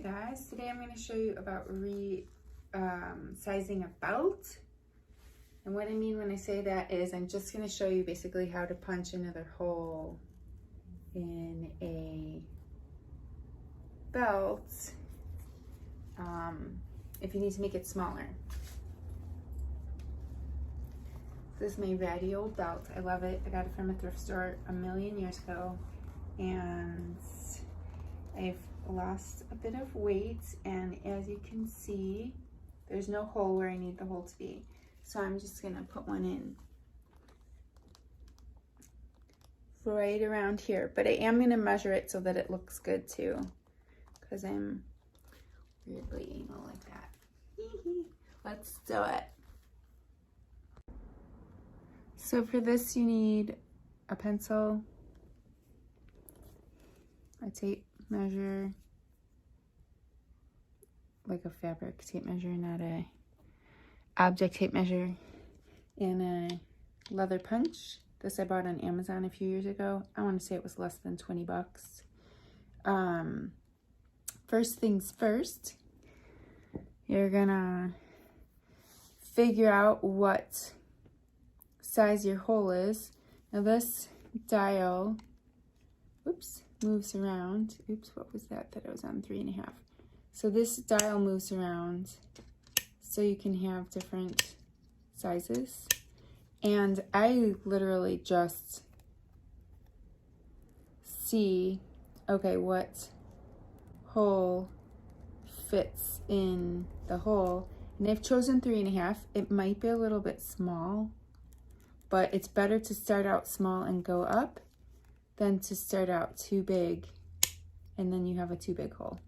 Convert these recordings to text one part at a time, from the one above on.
Hey guys, today I'm going to show you about sizing a belt. And what I mean when I say that is I'm just going to show you basically how to punch another hole in a belt if you need to make it smaller. This is my ratty old belt. I love it. I got it from a thrift store a million years ago, and I've lost a bit of weight, and as you can see, there's no hole where I need the hole to be. So I'm just gonna put one in right around here, but I am gonna measure it so that it looks good too, because I'm weirdly anal like that. Let's do it. So for this you need a pencil, a tape measure, like a fabric tape measure, not a object tape measure, and a leather punch. This I bought on Amazon a few years ago. I want to say it was less than 20 bucks. First things first, you're gonna figure out what size your hole is. Now this dial, oops, moves around. Oops, what was that I was on? 3.5. So this dial moves around so you can have different sizes. And I literally just see, okay, what hole fits in the hole. And I've chosen 3.5. It might be a little bit small, but it's better to start out small and go up than to start out too big and then you have a too big hole.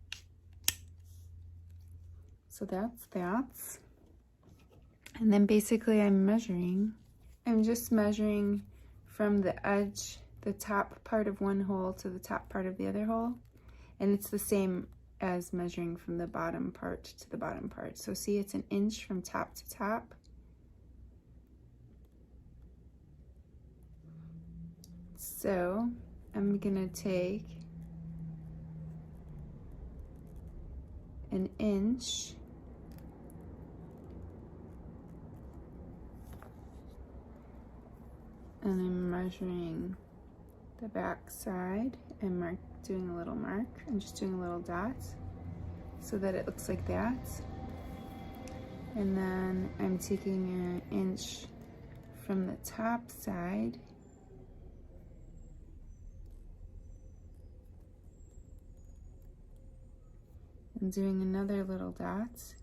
So that's that. And then basically I'm just measuring from the edge, the top part of one hole to the top part of the other hole. And it's the same as measuring from the bottom part to the bottom part. So see, it's 1 inch from top to top. So I'm gonna take 1 inch and I'm measuring the back side and doing a little mark. I'm just doing a little dot so that it looks like that. And then I'm taking 1 inch from the top side and doing another little dot.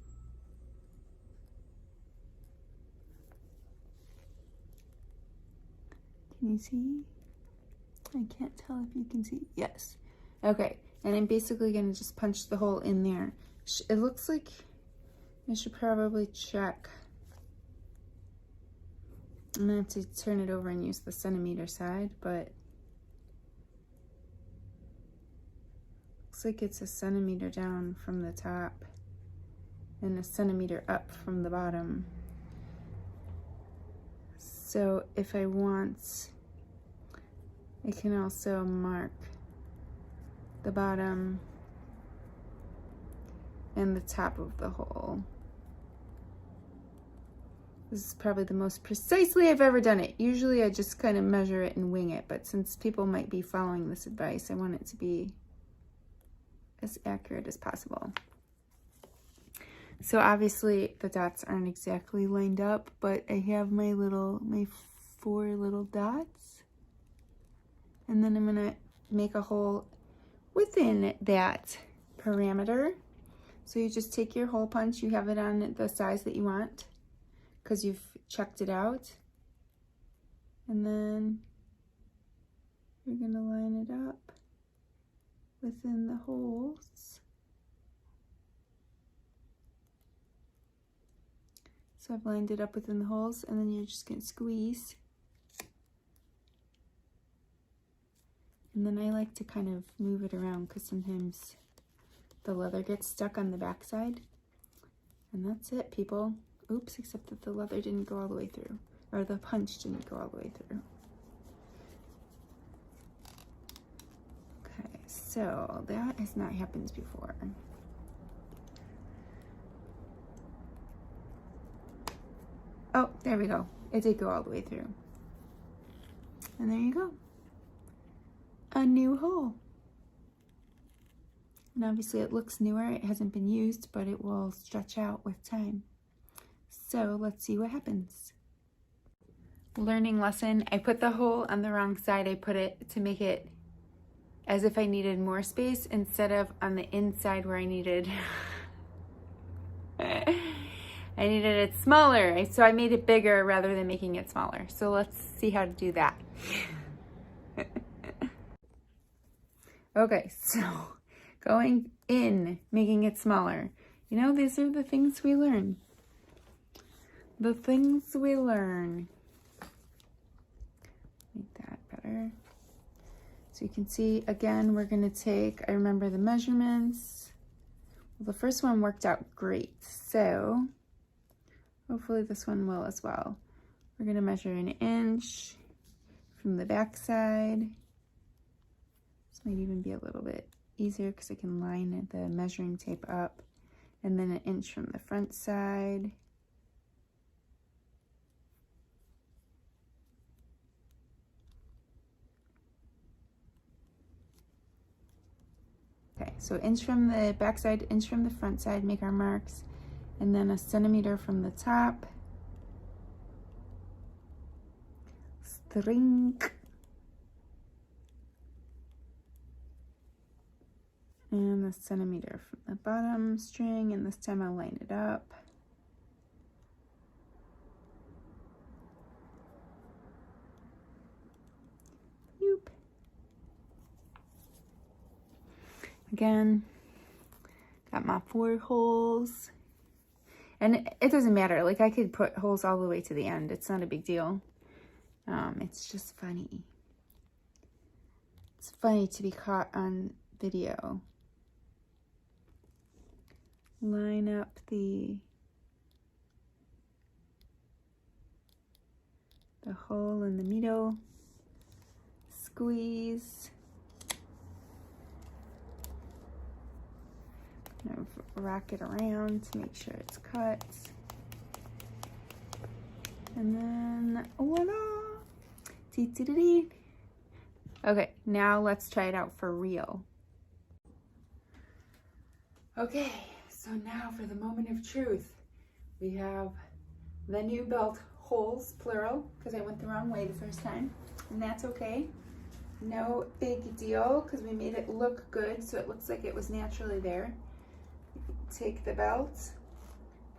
Can you see? I can't tell if you can see. Yes. Okay, and I'm basically gonna just punch the hole in there. It looks like I should probably check. I'm gonna have to turn it over and use the centimeter side, but looks like it's 1 centimeter down from the top and 1 centimeter up from the bottom. So if I want, I can also mark the bottom and the top of the hole. This is probably the most precisely I've ever done it. Usually I just kind of measure it and wing it, but since people might be following this advice, I want it to be as accurate as possible. So obviously the dots aren't exactly lined up, but I have my 4 little dots. And then I'm gonna make a hole within that parameter. So you just take your hole punch, you have it on the size that you want because you've checked it out. And then you're gonna line it up within the holes. So I've lined it up within the holes, and then you're just gonna squeeze. And then I like to kind of move it around because sometimes the leather gets stuck on the back side. And that's it, people. Oops, except that the leather didn't go all the way through, or the punch didn't go all the way through. Okay, so that has not happened before. Oh, there we go. It did go all the way through. And there you go. A new hole. And obviously it looks newer. It hasn't been used, but it will stretch out with time. So let's see what happens. Learning lesson. I put the hole on the wrong side. I put it to make it as if I needed more space instead of on the inside where I needed I needed it smaller. So I made it bigger rather than making it smaller. So let's see how to do that. Okay, so going in, making it smaller. You know, these are the things we learn. The things we learn. Make that better. So you can see, again, we're going to take, I remember the measurements. Well, the first one worked out great, so hopefully this one will as well. We're going to measure 1 inch from the back side. This might even be a little bit easier because I can line the measuring tape up. And then 1 inch from the front side. Okay, so 1 inch from the back side, 1 inch from the front side, make our marks, and then 1 centimeter from the top. String. And 1 centimeter from the bottom string, and this time I'll line it up. Yoop. Again, got my 4 holes. And it doesn't matter, like I could put holes all the way to the end. It's not a big deal. It's just funny. It's funny to be caught on video. Line up the hole in the middle. Squeeze. Kind of rack it around to make sure it's cut. And then voila! Okay, now let's try it out for real. Okay, so now for the moment of truth. We have the new belt holes, plural, because I went the wrong way the first time, and that's okay. No big deal, because we made it look good, so it looks like it was naturally there. Take the belt,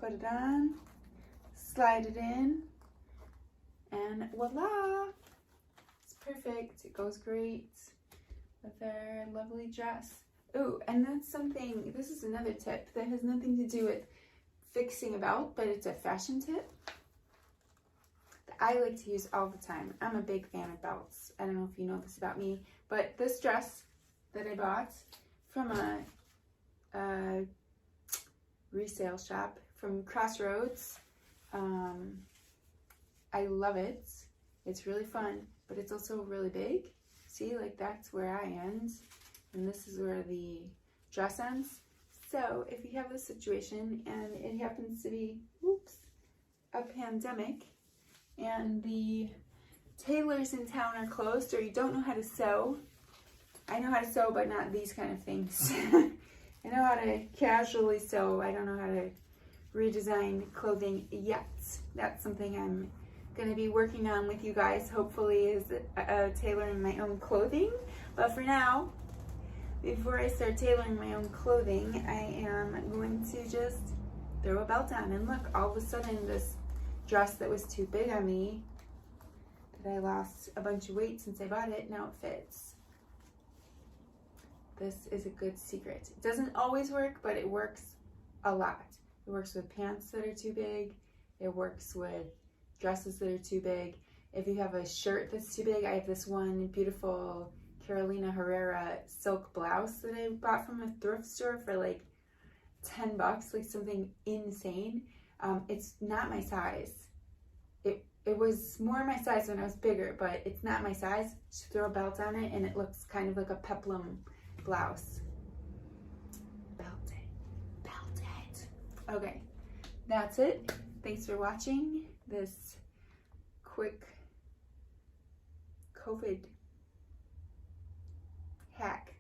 put it on, slide it in, and voila! It's perfect. It goes great with our lovely dress. Oh, and that's something, this is another tip that has nothing to do with fixing a belt, but it's a fashion tip that I like to use all the time. I'm a big fan of belts. I don't know if you know this about me, but this dress that I bought from a resale shop from Crossroads, I love it. It's really fun, but it's also really big. See, like that's where I end. And this is where the dress ends. So if you have this situation and it happens to be, oops, a pandemic and the tailors in town are closed or you don't know how to sew, I know how to sew, but not these kind of things. I know how to casually sew. I don't know how to redesign clothing yet. That's something I'm going to be working on with you guys, hopefully, is tailoring my own clothing. But for now, before I start tailoring my own clothing, I am going to just throw a belt on. And look, all of a sudden, this dress that was too big on me, that I lost a bunch of weight since I bought it, now it fits. This is a good secret. It doesn't always work, but it works a lot. It works with pants that are too big. It works with dresses that are too big. If you have a shirt that's too big, I have this one beautiful Carolina Herrera silk blouse that I bought from a thrift store for like $10, like something insane. It's not my size. It was more my size when I was bigger, but it's not my size. Just throw a belt on it and it looks kind of like a peplum blouse. Belt it. Okay, that's it. Thanks for watching. this quick COVID hack